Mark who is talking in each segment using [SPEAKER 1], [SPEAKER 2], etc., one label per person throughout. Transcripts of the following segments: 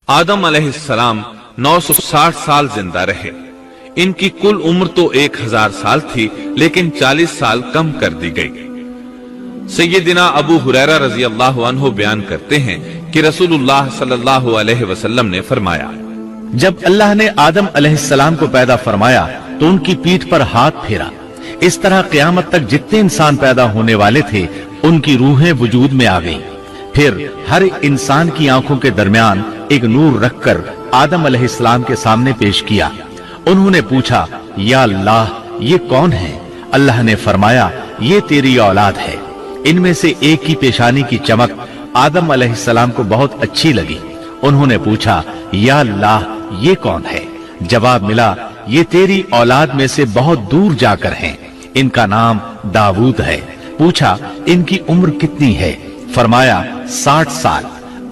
[SPEAKER 1] आदम अलैहिस्सलाम 960 साल जिंदा रहे। इनकी कुल उम्र तो 1000 साल थी, लेकिन 40 साल कम कर दी गई। सैयदना अबू हुरैरा रजी अल्लाह अन्हु बयान करते हैं कि रसूलुल्लाह सल्लल्लाहु अलैहि वसल्लम ने फरमाया,
[SPEAKER 2] जब अल्लाह ने आदम अलैहिस्सलाम को पैदा फरमाया तो उनकी पीठ पर हाथ फेरा। इस तरह क़यामत तक जितने इंसान पैदा होने वाले थे उनकी रूहें वजूद में आ गईं। फिर हर इंसान की आंखों के दरमियान एक नूर रखकर आदम अलैहिस्सलाम के सामने पेश किया। उन्होंने पूछा, या अल्लाह, ये कौन है? अल्लाह ने फरमाया, ये तेरी औलाद है। इनमें से एक की पेशानी की चमक आदम अलैहिस्सलाम को बहुत अच्छी लगी। उन्होंने पूछा, या अल्लाह, ये कौन है? जवाब मिला, ये तेरी औलाद में से बहुत दूर जाकर हैं। इनका नाम दाऊद है। पूछा, इनकी उम्र कितनी है? फरमाया, 60 साल।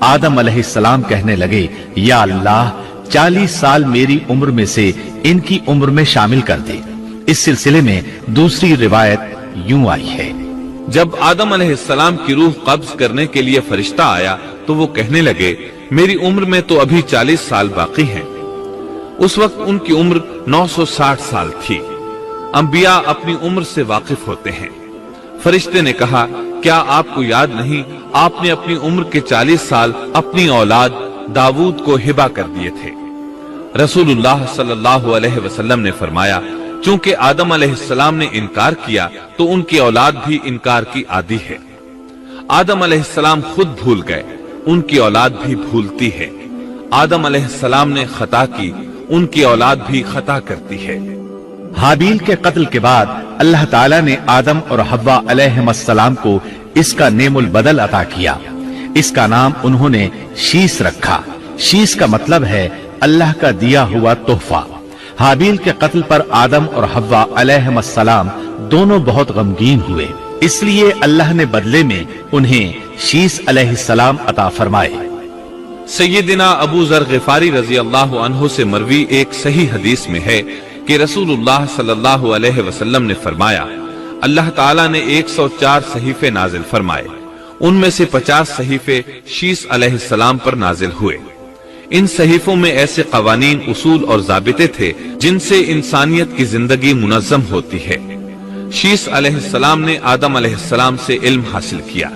[SPEAKER 2] आदम अलैहिस्सलाम कहने लगे, या अल्लाह, 40 साल मेरी उम्र में से इनकी उम्र में शामिल कर दे। इस सिलसिले में दूसरी रिवायत यूं आई है,
[SPEAKER 1] जब आदम अलैहिस्सलाम की रूह कब्ज करने के लिए फरिश्ता आया तो वो कहने लगे, मेरी उम्र में तो अभी 40 साल बाकी हैं। उस वक्त उनकी उम्र 960 साल थी। अंबिया अपनी उम्र से वाकिफ होते हैं। फरिश्ते ने कहा, क्या आपको याद नहीं, आपने अपनी उम्र के 40 साल अपनी औलाद दाऊद को हिबा कर दिए थे। रसूलुल्लाह सल्लल्लाहु अलैहि वसल्लम ने फरमाया, चूंकि आदम अलैहिस्सलाम ने इनकार किया तो उनकी औलाद भी इनकार की आदी है। आदम अलैहिस्सलाम खुद भूल गए, उनकी औलाद भी भूलती है। आदम अलैहिस्सलाम ने खता की, उनकी औलाद भी खता करती है।
[SPEAKER 2] हाबील के कत्ल के बाद अल्लाह ताला ने आदम और हव्वा अलैहिस्सलाम को इसका नेमुल बदल अता किया। इसका नाम उन्होंने शीस रखा। शीस का मतलब है अल्लाह का दिया हुआ तोहफा। हाबील के कत्ल पर आदम और हव्वा अलैहिस्सलाम दोनों बहुत गमगीन हुए, इसलिए अल्लाह ने बदले में उन्हें शीस अलैहिस्सलाम अता फरमाए।
[SPEAKER 1] सैयदना अबू जर गिफारी रजी अल्लाह अन्हु से मरवी एक सही हदीस में है कि रसूलुल्लाह सल्लल्लाहु अलैहि वसल्लम ने फरमाया, अल्लाह ताला ने 104 सहीफे नाजिल फरमाए। उनमें से 50 सहीफे शीस अलैहिस्सलाम पर नाजिल हुए। इन सहीफों में ऐसे कवानीन, उसूल और ज़ाबिते थे जिनसे इंसानियत की जिंदगी मुनज़्ज़म होती है। शीस अलैहिस्सलाम ने आदम अलैहिस्सलाम से इल्म हासिल किया,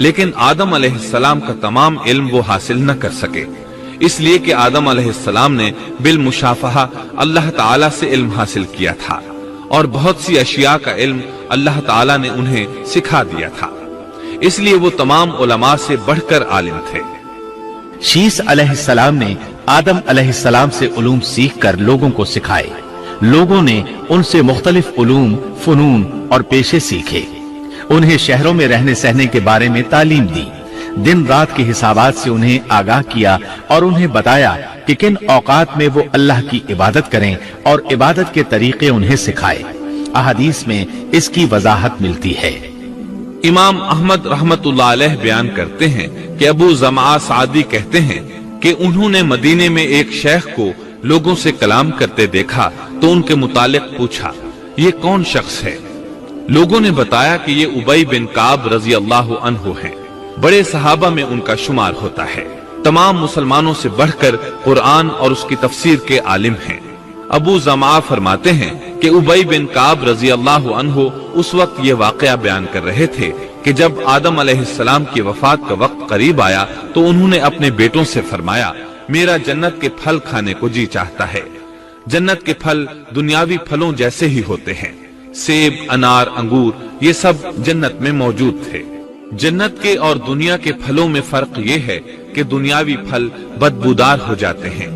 [SPEAKER 1] लेकिन आदम अलैहिस्सलाम का तमाम इल्म वो हासिल न कर सके, इसलिए कि आदम अलैहिस्सलाम ने बिल मुशाफहा अल्लाह ताला से इल्म हासिल किया था और बहुत सी अशिया का इल्म अल्लाह ताला ने उन्हें सिखा दिया था। इसलिए वो तमाम उलमा से बढ़कर आलिम थे।
[SPEAKER 2] शीस अलैहिस्सलाम ने आदम अलैहिस्सलाम से उलूम सीख कर लोगों को सिखाए। लोगों ने उनसे मुख्तलिफ उलूम, फनून और पेशे सीखे। उन्हें शहरों में रहने सहने के बारे में तालीम दी। दिन रात के हिसाबात से उन्हें आगाह किया और उन्हें बताया कि किन औकात में वो अल्लाह की इबादत करें और इबादत के तरीके उन्हें सिखाए। अहादीस में इसकी वजाहत मिलती है।
[SPEAKER 1] इमाम अहमद रहमतुल्लाह अलैह बयान करते हैं कि अबू जमा सादी कहते हैं कि उन्होंने मदीने में एक शेख को लोगों से कलाम करते देखा तो उनके मुतालिक पूछा, ये कौन शख्स है? लोगों ने बताया कि ये उबई बिन काब रजी अल्लाह अन्हु हैं। बड़े सहाबा में उनका शुमार होता है। तमाम मुसलमानों से बढ़कर कुरान और उसकी तफसीर के आलिम हैं। अबू जमा फरमाते हैं कि उबई बिन काब रजी अल्लाह अन्हु उस वक्त ये वाकया बयान कर रहे थे कि जब आदम अलैहिस्सलाम की वफात का वक्त करीब आया तो उन्होंने अपने बेटों से फरमाया, मेरा जन्नत के फल खाने को जी चाहता है। जन्नत के फल दुनियावी फलों जैसे ही होते हैं। सेब, अनार, अंगूर, ये सब जन्नत में मौजूद थे। जन्नत के और दुनिया के फलों में फर्क ये है कि दुनियावी फल बदबूदार हो जाते हैं,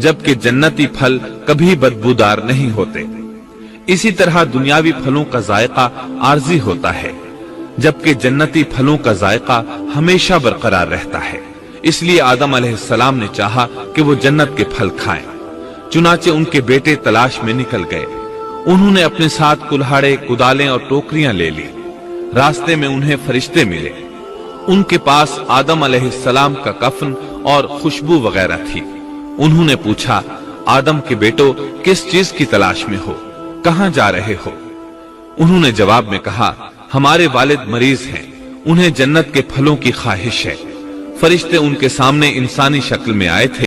[SPEAKER 1] जबकि जन्नती फल कभी बदबूदार नहीं होते। इसी तरह दुनियावी फलों का जायका आर्जी होता है, जबकि जन्नती फलों का जायका हमेशा बरकरार रहता है। इसलिए आदम अलैहिस्सलाम ने चाहा कि वो जन्नत के फल खाएं। चुनाचे उनके बेटे तलाश में निकल गए। उन्होंने अपने साथ कुल्हाड़े, कुदालें और टोकरियां ले ली। रास्ते में उन्हें फरिश्ते मिले। उनके पास आदम अलैहिस्सलाम का कफन और खुशबू वगैरह थी। उन्होंने पूछा, आदम के बेटो, किस चीज की तलाश में हो? कहां जा रहे हो? उन्होंने जवाब में कहा, हमारे वालिद मरीज हैं, उन्हें जन्नत के फलों की ख्वाहिश है। फरिश्ते उनके सामने इंसानी शक्ल में आए थे